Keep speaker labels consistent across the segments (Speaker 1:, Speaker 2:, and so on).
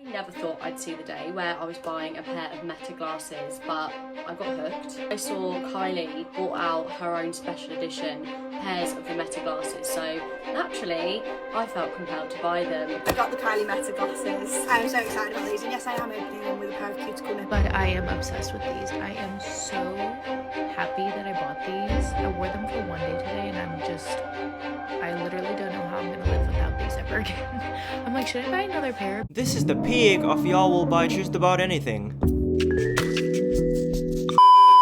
Speaker 1: I never thought I'd see the day where I was buying a pair of Meta glasses, but I got hooked. I saw Kylie brought out her own special edition pairs of the Meta glasses, so naturally I felt compelled to buy them.
Speaker 2: I got the Kylie Meta glasses. I'm so excited about these, and yes, I am opening them with a pair of cuticle nippers.
Speaker 3: But I am obsessed with these. I am so happy that I bought these. I wore them for one day today, and I literally don't know how I'm gonna live without these ever again. I'm like, should I buy another pair?
Speaker 4: This is the peak of y'all will buy just about anything.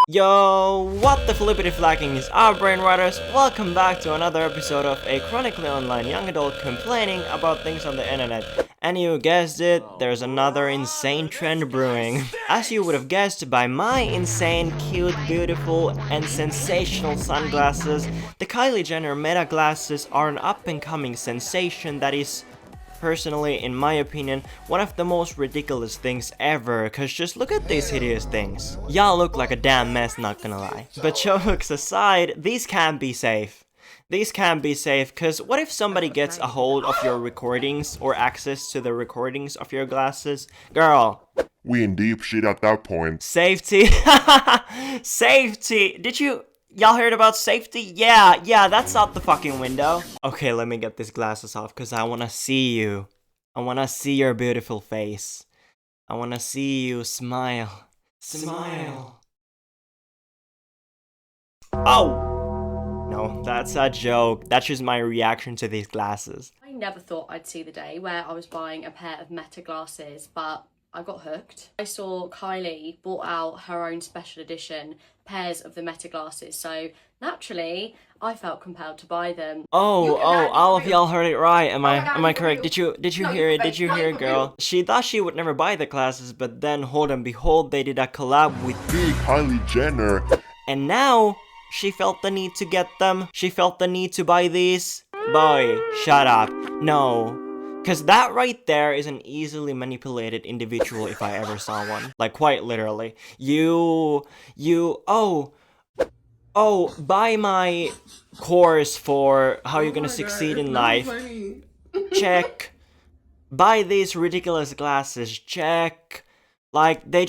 Speaker 4: Yo, what the flippity flacking is our brain riders? Welcome back to another episode of a chronically online young adult complaining about things on the internet. And you guessed it, there's another insane trend brewing. As you would have guessed by my insane, cute, beautiful, and sensational sunglasses, the Kylie Jenner Meta glasses are an up-and-coming sensation that is, personally, in my opinion, one of the most ridiculous things ever, cause just look at these hideous things. Y'all look like a damn mess, not gonna lie. But jokes aside, these can't be safe. These can't be safe, cause what if somebody gets a hold of your recordings or access to the recordings of your glasses? Girl.
Speaker 5: We in deep shit at that point.
Speaker 4: Safety. Safety. Y'all heard about safety? Yeah, that's out the fucking window. Okay, let me get these glasses off, cause I wanna see you. I wanna see your beautiful face. I wanna see you smile. Smile. Oh! No, that's a joke. That's just my reaction to these glasses.
Speaker 1: I never thought I'd see the day where I was buying a pair of Meta glasses, but I got hooked. I saw Kylie brought out her own special edition pairs of the Meta glasses, so naturally I felt compelled to buy them.
Speaker 4: Oh, all of y'all heard it right. Am I correct? Did you hear it? Did you hear it, girl? She thought she would never buy the glasses, but then hold and behold, they did a collab with
Speaker 5: Big Kylie Jenner.
Speaker 4: And now she felt the need to get them. She felt the need to buy these. Boy, shut up. No. Cause that right there is an easily manipulated individual if I ever saw one. Like, quite literally. Buy my course for how you're gonna succeed in life. Check. Buy these ridiculous glasses. Check. Like, the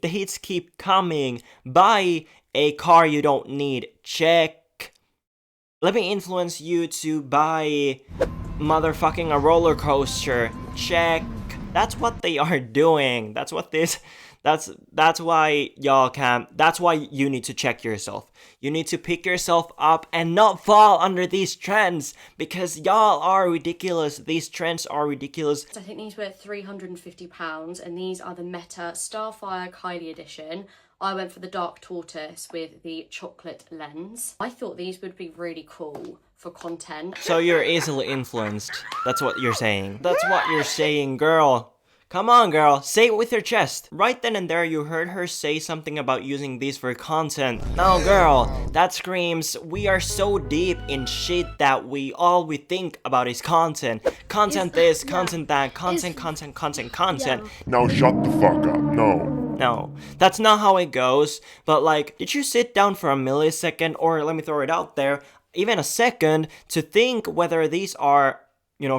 Speaker 4: hits keep coming. Buy a car you don't need. Check. Let me influence you to buy motherfucking a roller coaster. Check. That's what they are doing. That's why y'all can't. That's why you need to check yourself. You need to pick yourself up and not fall under these trends, because y'all are ridiculous. These trends are ridiculous.
Speaker 1: I think these were £350, and these are the Meta Starfire Kylie edition. I went for the dark tortoise with the chocolate lens. I thought these would be really cool for content.
Speaker 4: So you're easily influenced. That's what you're saying. That's what you're saying, girl. Come on, girl. Say it with your chest. Right then and there, you heard her say something about using these for content. No, girl. That screams, we are so deep in shit that all we think about is content. Content this, content that, content.
Speaker 5: Now shut the fuck up.
Speaker 4: No, that's not how it goes. But like, did you sit down for a millisecond, or let me throw it out there, even a second, to think whether these are,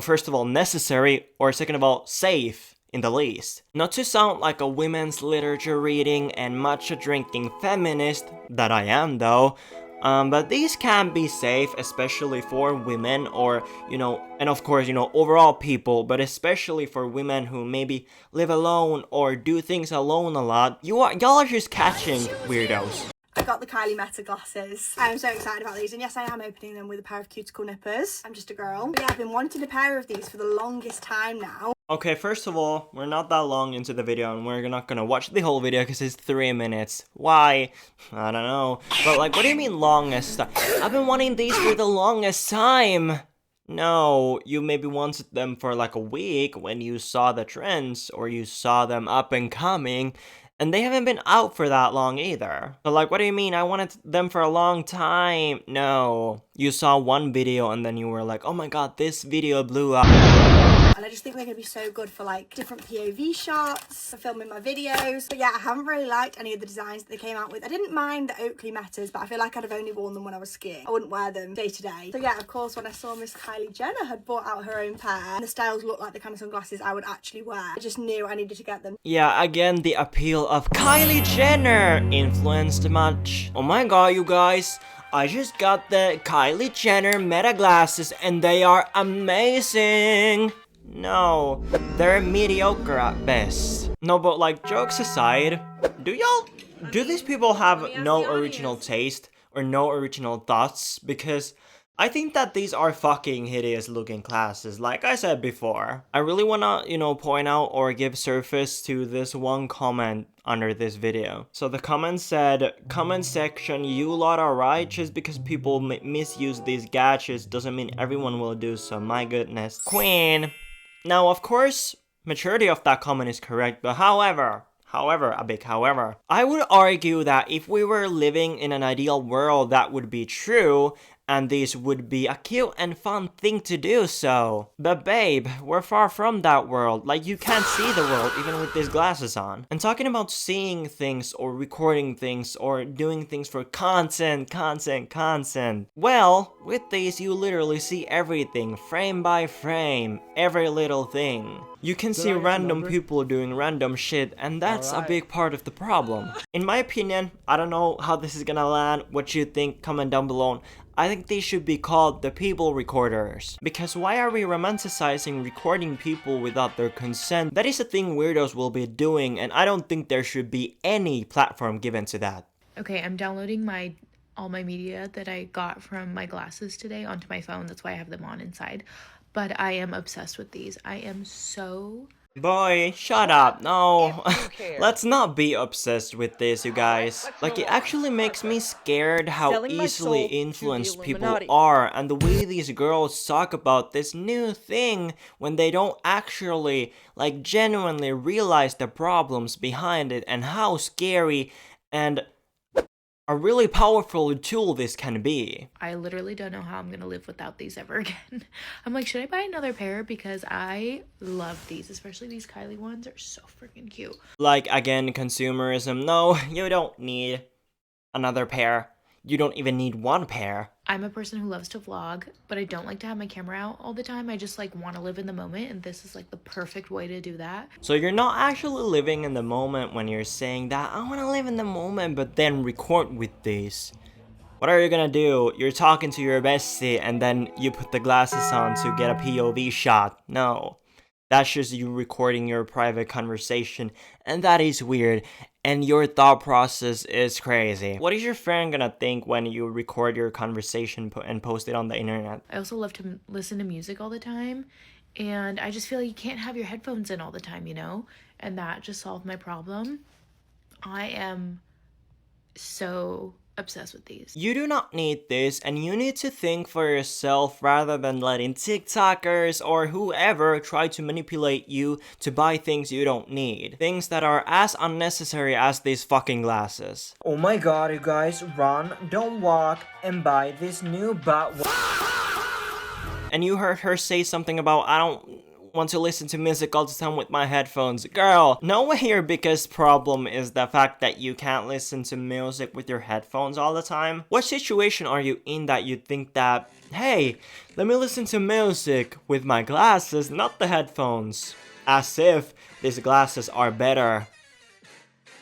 Speaker 4: first of all, necessary, or second of all, safe? In the least. Not to sound like a women's literature reading and matcha drinking feminist, that I am though, but these can be safe, especially for women, or, and of course, overall people, but especially for women who maybe live alone or do things alone a lot. Y'all are just catching weirdos.
Speaker 2: I got the Kylie Meta glasses. I'm so excited about these, and yes, I am opening them with a pair of cuticle nippers. I'm just a girl. But yeah, I've been wanting a pair of these for the longest time now.
Speaker 4: Okay, first of all, we're not that long into the video, and we're not gonna watch the whole video because it's 3 minutes. Why? I don't know. But like, what do you mean longest time? I've been wanting these for the longest time. No, you maybe wanted them for like a week when you saw the trends, or you saw them up and coming. And they haven't been out for that long either. But like, what do you mean? I wanted them for a long time. No. You saw one video and then you were like, oh my god, this video blew up.
Speaker 2: And I just think they're going to be so good for like different POV shots, for filming my videos. But yeah, I haven't really liked any of the designs that they came out with. I didn't mind the Oakley Metas, but I feel like I'd have only worn them when I was skiing. I wouldn't wear them day to day. So yeah, of course, when I saw Miss Kylie Jenner had bought out her own pair, and the styles looked like the kind of sunglasses I would actually wear, I just knew I needed to get them.
Speaker 4: Yeah, again, the appeal of Kylie Jenner influenced much. Oh my god, you guys. I just got the Kylie Jenner Meta glasses and they are amazing. No, they're mediocre at best. No, but like, jokes aside, do these people have no original taste or no original thoughts? Because I think that these are fucking hideous looking glasses, like I said before. I really wanna, point out or give surface to this one comment under this video. So the comment said, comment section, you lot are right, just because people misuse these gadgets doesn't mean everyone will do so, my goodness. Queen. Now, of course, majority of that comment is correct, but however, a big however, I would argue that if we were living in an ideal world, that would be true, and this would be a cute and fun thing to do so. But babe, we're far from that world. Like, you can't see the world even with these glasses on. And talking about seeing things or recording things or doing things for content. Well, with these you literally see everything, frame by frame, every little thing. You can see random people doing random shit, and that's a big part of the problem. In my opinion, I don't know how this is gonna land, what you think, comment down below. I think they should be called the people recorders. Because why are we romanticizing recording people without their consent? That is a thing weirdos will be doing, and I don't think there should be any platform given to that.
Speaker 3: Okay, I'm downloading all my media that I got from my glasses today onto my phone. That's why I have them on inside. But I am obsessed with these. I am so...
Speaker 4: Boy, shut up. No, let's not be obsessed with this, you guys. Like, it actually makes me scared how easily influenced people are, and the way these girls talk about this new thing when they don't actually, like, genuinely realize the problems behind it and how scary and a really powerful tool this can be.
Speaker 3: I literally don't know how I'm gonna live without these ever again. I'm like, should I buy another pair? Because I love these, especially these Kylie ones are so freaking cute.
Speaker 4: Like, again, consumerism. No, you don't need another pair. You don't even need one pair.
Speaker 3: I'm a person who loves to vlog, but I don't like to have my camera out all the time. I just like want to live in the moment, and this is like the perfect way to do that.
Speaker 4: So you're not actually living in the moment when you're saying that I want to live in the moment, but then record with this. What are you gonna do? You're talking to your bestie and then you put the glasses on to get a POV shot. No. That's just you recording your private conversation, and that is weird, and your thought process is crazy. What is your friend gonna think when you record your conversation and post it on the internet?
Speaker 3: I also love to listen to music all the time, and I just feel like you can't have your headphones in all the time, and that just solved my problem. I am so obsessed with these.
Speaker 4: You do not need this, and you need to think for yourself rather than letting TikTokers or whoever try to manipulate you to buy things you don't need. Things that are as unnecessary as these fucking glasses. Oh my god, you guys, run, don't walk, and buy this new butt. And you heard her say something about, I don't want to listen to music all the time with my headphones. Girl, no way your biggest problem is the fact that you can't listen to music with your headphones all the time. What situation are you in that you think that, hey, let me listen to music with my glasses, not the headphones? As if these glasses are better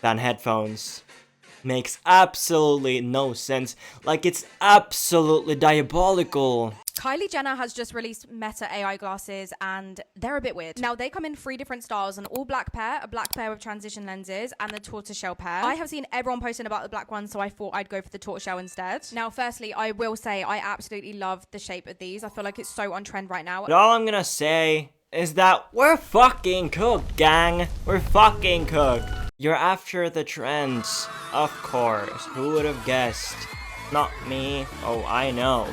Speaker 4: than headphones. Makes absolutely no sense. Like, it's absolutely diabolical.
Speaker 6: Kylie Jenner has just released Meta AI glasses, and they're a bit weird. Now, they come in 3 different styles: an all black pair, a black pair with transition lenses, and the tortoiseshell pair. I have seen everyone posting about the black one, so I thought I'd go for the tortoiseshell instead. Now, firstly, I will say I absolutely love the shape of these. I feel like it's so on trend right now.
Speaker 4: But all I'm gonna say is that we're fucking cooked, gang. We're fucking cooked. You're after the trends, of course. Who would have guessed? Not me. Oh, I know.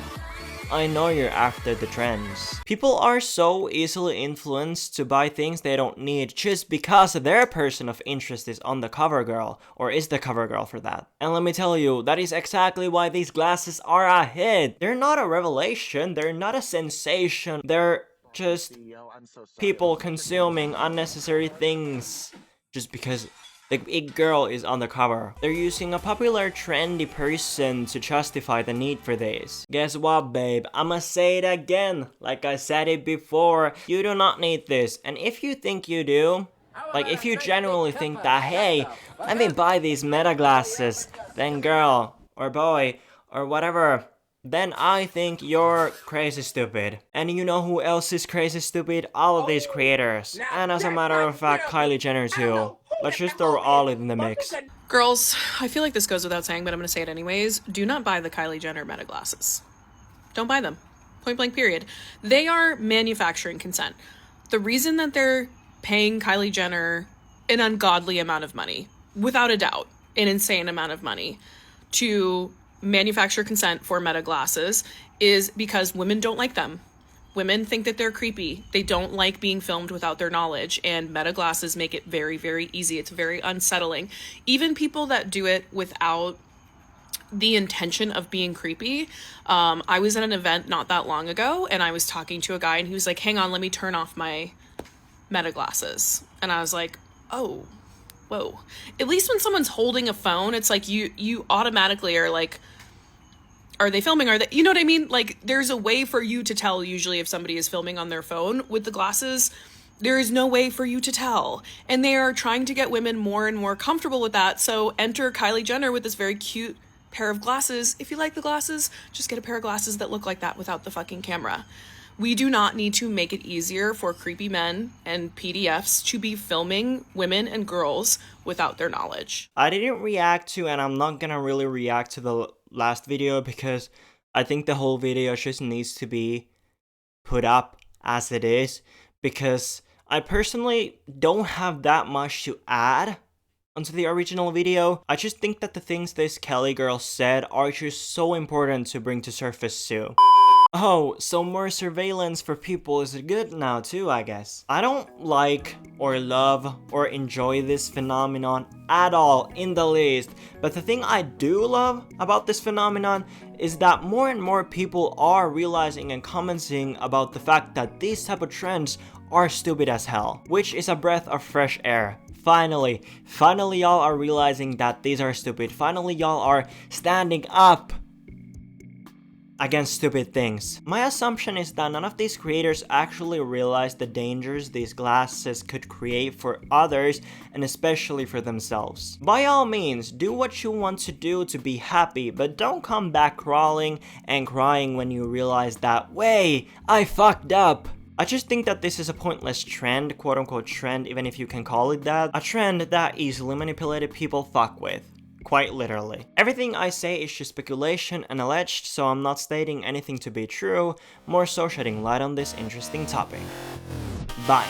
Speaker 4: I know you're after the trends. People are so easily influenced to buy things they don't need just because their person of interest is on the cover girl, or is the cover girl for that. And let me tell you, that is exactly why these glasses are a hit. They're not a revelation, they're not a sensation, they're just people consuming unnecessary things just because the it girl is on the cover. They're using a popular trendy person to justify the need for this. Guess what, babe? I'ma say it again, like I said it before. You do not need this, and if you think you do, like if you genuinely think that, hey, let me buy these meta glasses, then girl or boy or whatever, then I think you're crazy stupid. And you know who else is crazy stupid? All of these creators. And as a matter of fact, Kylie Jenner too. Let's just throw all in the mix.
Speaker 7: Girls, I feel like this goes without saying, but I'm gonna say it anyways. Do not buy the Kylie Jenner meta glasses. Don't buy them. Point blank period. They are manufacturing consent. The reason that they're paying Kylie Jenner an ungodly amount of money, without a doubt, an insane amount of money, to manufacture consent for meta glasses is because women don't like them. Women think that they're creepy. They don't like being filmed without their knowledge, and meta glasses make it very, very easy. It's very unsettling. Even people that do it without the intention of being creepy. I was at an event not that long ago, and I was talking to a guy, and he was like, hang on, let me turn off my meta glasses. And I was like, oh, whoa. At least when someone's holding a phone, it's like you automatically are like, are they filming? Are they, you know what I mean? Like, there's a way for you to tell usually if somebody is filming on their phone. With the glasses, there is no way for you to tell. And they are trying to get women more and more comfortable with that. So enter Kylie Jenner with this very cute pair of glasses. If you like the glasses, just get a pair of glasses that look like that without the fucking camera. We do not need to make it easier for creepy men and PDFs to be filming women and girls without their knowledge.
Speaker 4: I didn't react to, and I'm not gonna really react to the last video because I think the whole video just needs to be put up as it is, because I personally don't have that much to add onto the original video. I just think that the things this Kelly girl said are just so important to bring to surface too. Oh, so more surveillance for people is good now too, I guess. I don't like or love or enjoy this phenomenon at all in the least, but the thing I do love about this phenomenon is that more and more people are realizing and commenting about the fact that these type of trends are stupid as hell, which is a breath of fresh air. Finally y'all are realizing that these are stupid. Finally y'all are standing up against stupid things. My assumption is that none of these creators actually realize the dangers these glasses could create for others and especially for themselves. By all means, do what you want to do to be happy, but don't come back crawling and crying when you realize that, wait, I fucked up. I just think that this is a pointless trend, quote unquote trend, even if you can call it that. A trend that easily manipulated people fuck with. Quite literally. Everything I say is just speculation and alleged, so I'm not stating anything to be true, more so shedding light on this interesting topic. Bye.